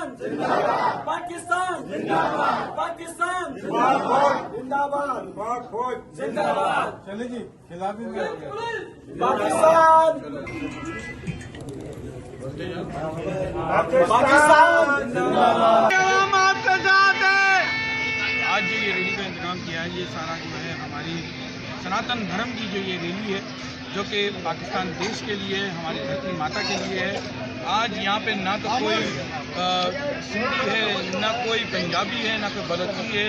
पाकिस्तान जिंदाबाद, पाकिस्तान जिंदाबाद, पाकिस्तान जिंदाबाद, फौज जिंदाबाद। चले जी खिलाफी पाकिस्तान पाकिस्तान जिंदाबाद। आज जो ये रैली का इंतजाम किया है, ये सारा जो है हमारी सनातन धर्म की जो ये रैली है, जो कि पाकिस्तान देश के लिए, हमारी धरती माता के लिए है। आज यहाँ पे ना तो कोई सिंधी है, ना कोई पंजाबी है, ना कोई बलोची है,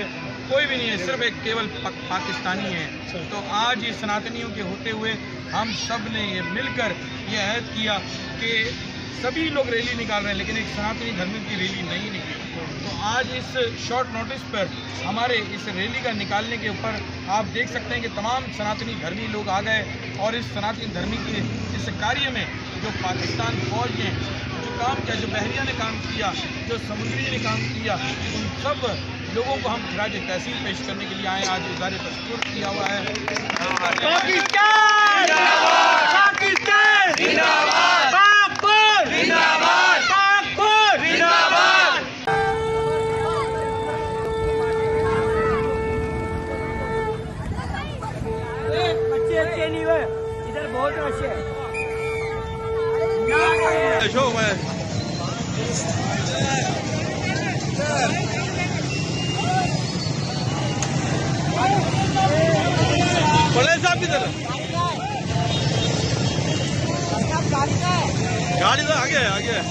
कोई भी नहीं है, सिर्फ एक केवल पाकिस्तानी है। तो आज ये सनातनियों के होते हुए हम सब ने ये मिलकर ये अहद किया कि सभी लोग रैली निकाल रहे हैं, लेकिन एक सनातनी धर्म की रैली नहीं निकली। तो आज इस शॉर्ट नोटिस पर हमारे इस रैली का निकालने के ऊपर आप देख सकते हैं कि तमाम सनातनी धर्मी लोग आ गए और इस सनातनी धर्मी के इस कार्य में जो पाकिस्तान फौज ने जो काम किया, जो बहरिया ने काम किया, जो समुद्री ने काम किया, उन सब लोगों को हम खिराज तहसीन पेश करने के लिए आए। आज इज़हार तशक्कुर किया हुआ है। पाकिस्तान पाकिस्तान जिंदाबाद, पाकपुर जिंदाबाद, पाकपुर जिंदाबाद। बच्चे अच्छे नहीं हुए, इधर बहुत अच्छे हैं। बड़े साहब की तरफ गाड़ी तो आगे है, आगे है।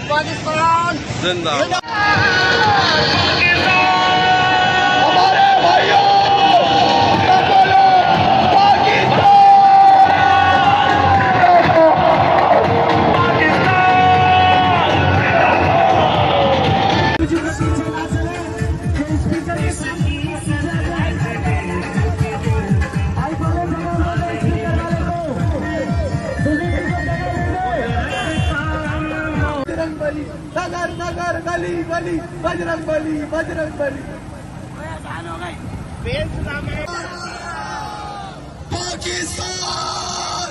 पाकिस्तान जिंदाबाद। नगर नगर गली गली बजरंग बली, बजरंग बली। पाकिस्तान